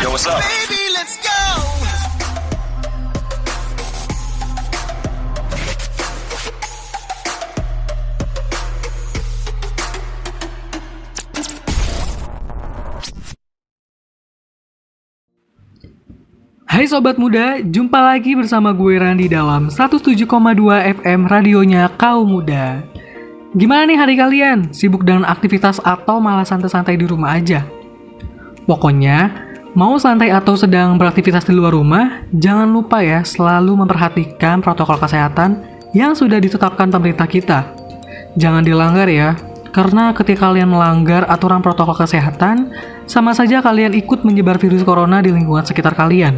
Yo, what's up? Baby, let's go. Hai Sobat Muda, jumpa lagi bersama gue Randi dalam 107,2 FM radionya Kaum Muda. Gimana nih hari kalian? Sibuk dengan aktivitas atau malah santai-santai di rumah aja? Pokoknya, mau santai atau sedang beraktivitas di luar rumah, jangan lupa ya selalu memperhatikan protokol kesehatan yang sudah ditetapkan pemerintah kita. Jangan dilanggar ya, karena ketika kalian melanggar aturan protokol kesehatan, sama saja kalian ikut menyebar virus corona di lingkungan sekitar kalian.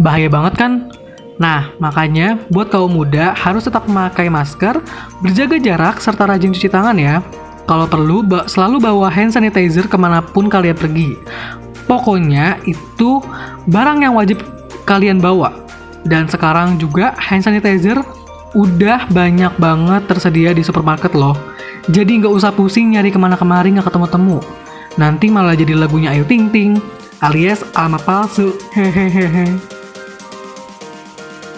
Bahaya banget kan? Nah, makanya buat kaum muda harus tetap memakai masker, berjaga jarak, serta rajin cuci tangan ya. Kalau perlu, selalu bawa hand sanitizer kemanapun kalian pergi. Pokoknya itu barang yang wajib kalian bawa. Dan sekarang juga hand sanitizer udah banyak banget tersedia di supermarket loh. Jadi nggak usah pusing nyari kemana-kemari nggak ketemu-temu. Nanti malah jadi lagunya Ayu Ting Ting, alias alamat palsu. Hehehe.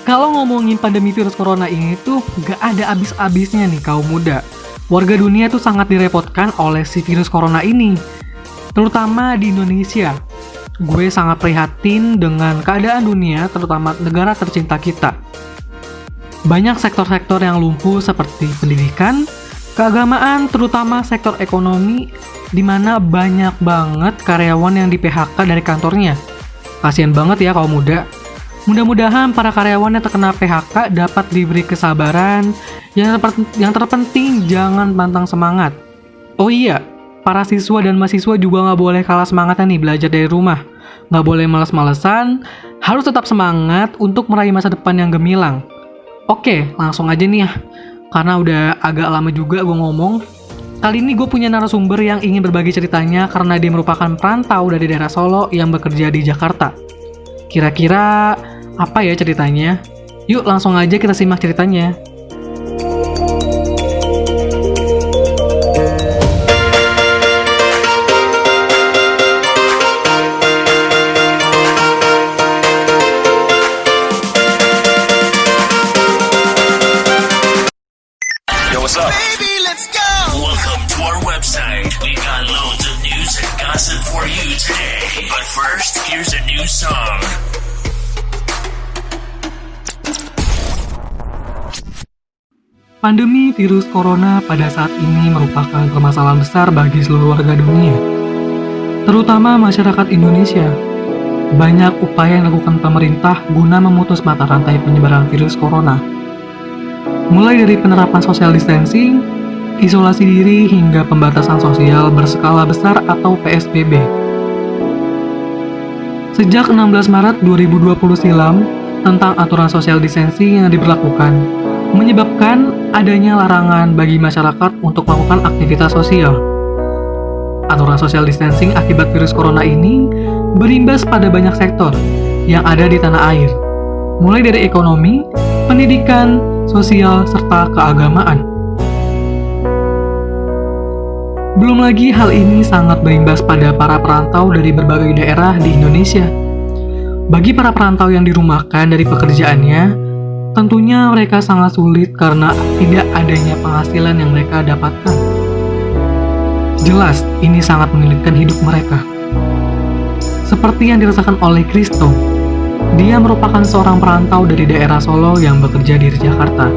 Kalau ngomongin pandemi virus corona ini tuh gak ada abis-abisnya nih kaum muda. Warga dunia tuh sangat direpotkan oleh si virus corona ini. Terutama di Indonesia. Gue sangat prihatin dengan keadaan dunia, terutama negara tercinta kita. Banyak sektor-sektor yang lumpuh seperti pendidikan, keagamaan, terutama sektor ekonomi, di mana banyak banget karyawan yang di-PHK dari kantornya. Kasian banget ya kaum muda. Mudah-mudahan para karyawan yang terkena PHK dapat diberi kesabaran. Yang terpenting jangan pantang semangat. Oh iya, para siswa dan mahasiswa juga nggak boleh kalah semangatnya nih belajar dari rumah. Nggak boleh malas-malesan, harus tetap semangat untuk meraih masa depan yang gemilang. Oke, langsung aja nih ya. Karena udah agak lama juga gue ngomong. Kali ini gue punya narasumber yang ingin berbagi ceritanya karena dia merupakan perantau dari daerah Solo yang bekerja di Jakarta. Kira-kira apa ya ceritanya? Yuk langsung aja kita simak ceritanya. Yo, what's up? Baby, let's go. Welcome to our website. We got loads of news and gossip for you today. But first, here's a new song. Pandemi virus corona pada saat ini merupakan permasalahan besar bagi seluruh warga dunia, terutama masyarakat Indonesia. Banyak upaya yang dilakukan pemerintah guna memutus mata rantai penyebaran virus corona. Mulai dari penerapan social distancing, isolasi diri, hingga pembatasan sosial berskala besar atau PSBB. Sejak 16 Maret 2020 silam, tentang aturan social distancing yang diberlakukan, menyebabkan adanya larangan bagi masyarakat untuk melakukan aktivitas sosial. Aturan social distancing akibat virus corona ini berimbas pada banyak sektor yang ada di tanah air, mulai dari ekonomi, pendidikan, sosial, serta keagamaan. Belum lagi hal ini sangat berimbas pada para perantau dari berbagai daerah di Indonesia. Bagi para perantau yang dirumahkan dari pekerjaannya, tentunya mereka sangat sulit karena tidak adanya penghasilan yang mereka dapatkan. Jelas, ini sangat menyulitkan hidup mereka. Seperti yang dirasakan oleh Kristo, dia merupakan seorang perantau dari daerah Solo yang bekerja di Jakarta.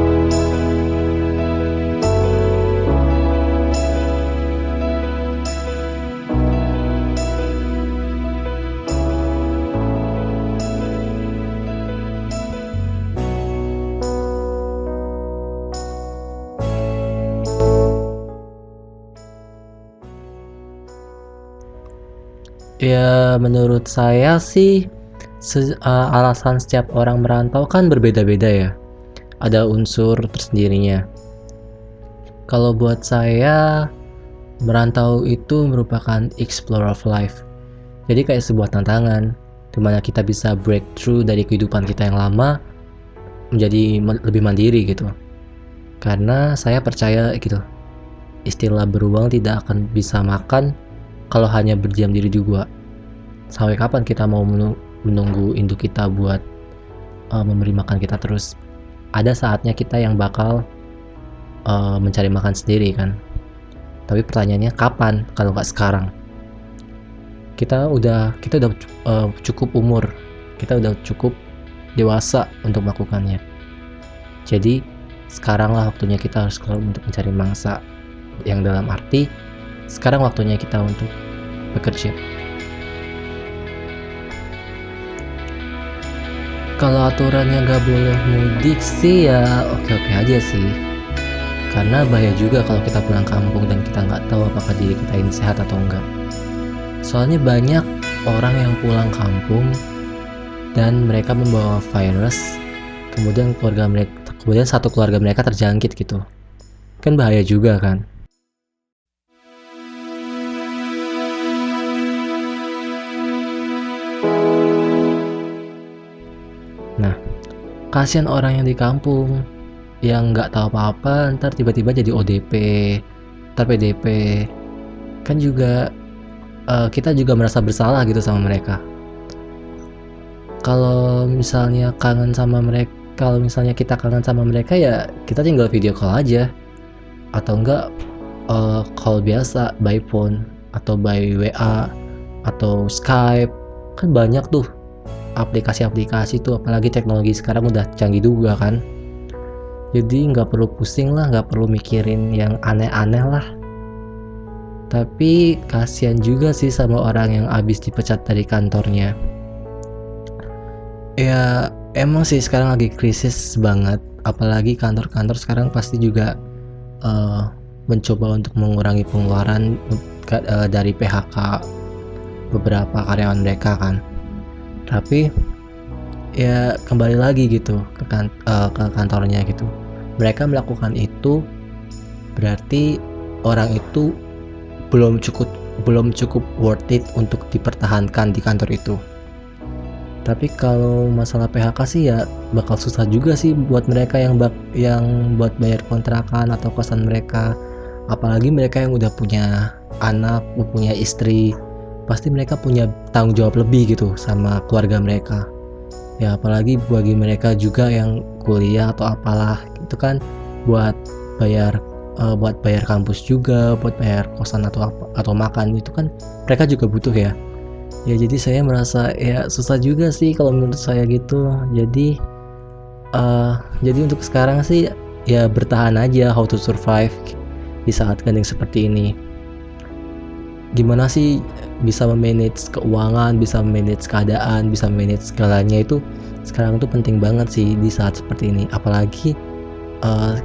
Ya, menurut saya sih alasan setiap orang merantau kan berbeda-beda ya. Ada unsur tersendirinya. Kalau buat saya, merantau itu merupakan explore of life. Jadi kayak sebuah tantangan, dimana kita bisa breakthrough dari kehidupan kita yang lama menjadi lebih mandiri gitu. Karena saya percaya gitu, istilah beruang tidak akan bisa makan kalau hanya berdiam diri di gua. Sampai kapan kita mau menunggu induk kita buat memberi makan kita terus? Ada saatnya kita yang bakal mencari makan sendiri kan. Tapi pertanyaannya kapan kalau nggak sekarang? Kita udah cukup umur, kita udah cukup dewasa untuk melakukannya. Jadi sekaranglah waktunya kita harus keluar untuk mencari mangsa, yang dalam arti sekarang waktunya kita untuk bekerja. Kalau aturannya nggak boleh mudik sih ya oke-oke aja sih, karena bahaya juga kalau kita pulang kampung dan kita nggak tahu apakah diri kita ini sehat atau enggak. Soalnya banyak orang yang pulang kampung dan mereka membawa virus, kemudian satu keluarga mereka terjangkit gitu. Kan bahaya juga kan. Nah, kasihan orang yang di kampung yang nggak tahu apa-apa, ntar tiba-tiba jadi ODP, ntar PDP. Kan juga kita juga merasa bersalah gitu sama mereka. Kalau misalnya kita kangen sama mereka ya kita tinggal video call aja, atau enggak call biasa by phone atau by WA atau Skype. Kan banyak tuh aplikasi-aplikasi tuh, apalagi teknologi sekarang udah canggih juga kan. Jadi nggak perlu pusing lah, nggak perlu mikirin yang aneh-aneh lah. Tapi kasihan juga sih sama orang yang abis dipecat dari kantornya. Ya emang sih sekarang lagi krisis banget, apalagi kantor-kantor sekarang pasti juga mencoba untuk mengurangi pengeluaran dari PHK beberapa karyawan mereka kan. Tapi ya kembali lagi gitu ke kantornya gitu. Mereka melakukan itu berarti orang itu belum cukup worth it untuk dipertahankan di kantor itu. Tapi kalau masalah PHK sih ya bakal susah juga sih buat mereka yang buat bayar kontrakan atau kosan mereka. Apalagi mereka yang udah punya anak, punya istri, pasti mereka punya tanggung jawab lebih gitu sama keluarga mereka. Ya apalagi bagi mereka juga yang kuliah atau apalah, itu kan buat bayar kampus juga, buat bayar kosan atau makan, itu kan mereka juga butuh ya. Ya jadi saya merasa ya susah juga sih kalau menurut saya gitu. Jadi untuk sekarang sih ya bertahan aja, how to survive di saat genting seperti ini. Gimana sih bisa memanage keuangan, bisa memanage keadaan, bisa memanage segalanya, itu sekarang tuh penting banget sih di saat seperti ini. Apalagi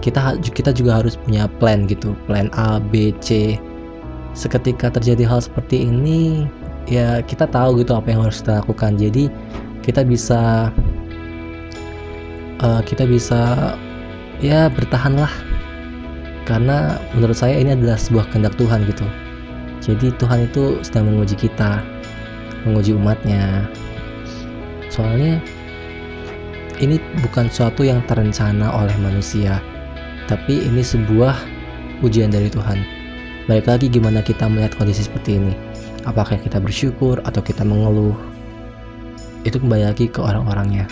kita juga harus punya plan gitu, plan A, B, C. Seketika terjadi hal seperti ini, ya kita tahu gitu apa yang harus kita lakukan. Jadi kita bisa ya bertahan lah, karena menurut saya ini adalah sebuah kehendak Tuhan gitu. Jadi Tuhan itu sedang menguji kita, menguji umatnya. Soalnya ini bukan suatu yang terencana oleh manusia, tapi ini sebuah ujian dari Tuhan. Balik lagi gimana kita melihat kondisi seperti ini. Apakah kita bersyukur atau kita mengeluh? Itu kembali lagi ke orang-orangnya.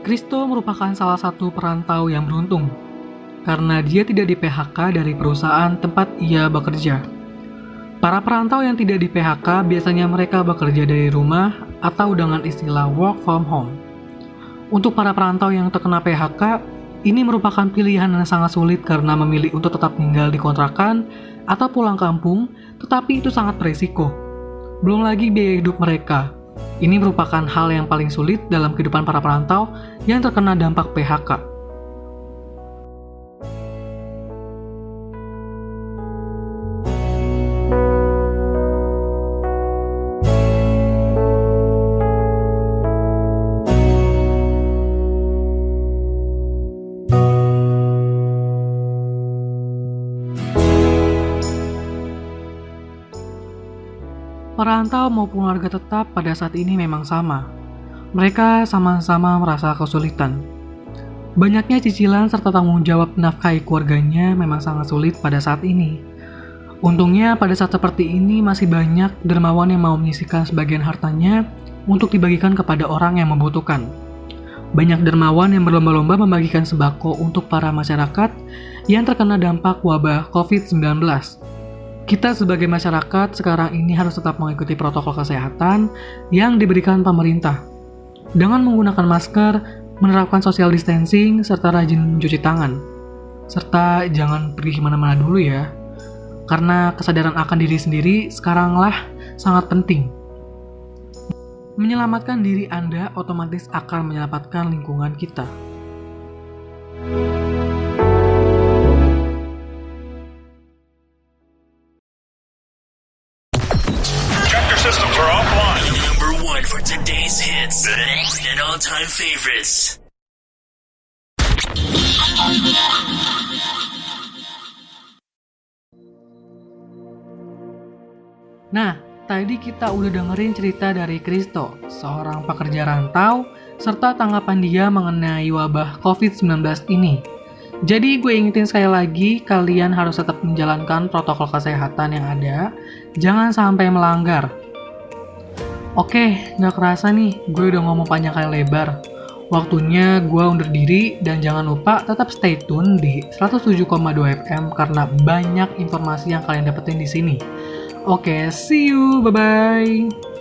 Kristo merupakan salah satu perantau yang beruntung, karena dia tidak di PHK dari perusahaan tempat ia bekerja. Para perantau yang tidak di PHK biasanya mereka bekerja dari rumah atau dengan istilah work from home. Untuk para perantau yang terkena PHK, ini merupakan pilihan yang sangat sulit karena memilih untuk tetap tinggal di kontrakan atau pulang kampung, tetapi itu sangat beresiko. Belum lagi biaya hidup mereka. Ini merupakan hal yang paling sulit dalam kehidupan para perantau yang terkena dampak PHK. Perantau maupun warga tetap pada saat ini memang sama. Mereka sama-sama merasa kesulitan. Banyaknya cicilan serta tanggung jawab menafkahi keluarganya memang sangat sulit pada saat ini. Untungnya pada saat seperti ini masih banyak dermawan yang mau menyisihkan sebagian hartanya untuk dibagikan kepada orang yang membutuhkan. Banyak dermawan yang berlomba-lomba membagikan sembako untuk para masyarakat yang terkena dampak wabah COVID-19. Kita sebagai masyarakat sekarang ini harus tetap mengikuti protokol kesehatan yang diberikan pemerintah. Dengan menggunakan masker, menerapkan social distancing, serta rajin mencuci tangan. Serta jangan pergi kemana-mana dulu ya. Karena kesadaran akan diri sendiri sekaranglah sangat penting. Menyelamatkan diri Anda otomatis akan menyelamatkan lingkungan kita. Tractor systems are offline. Number one for today's hits and all-time favorites. Nah, tadi kita udah dengerin cerita dari Kristo, seorang pekerja rantau, serta tanggapan dia mengenai wabah COVID-19 ini. Jadi gue ingetin sekali lagi, kalian harus tetap menjalankan protokol kesehatan yang ada, jangan sampai melanggar. Oke, gak kerasa nih, gue udah ngomong panjang kali lebar. Waktunya gue undur diri, dan jangan lupa tetap stay tune di 107,2 FM karena banyak informasi yang kalian dapetin di sini. Oke, see you, bye-bye.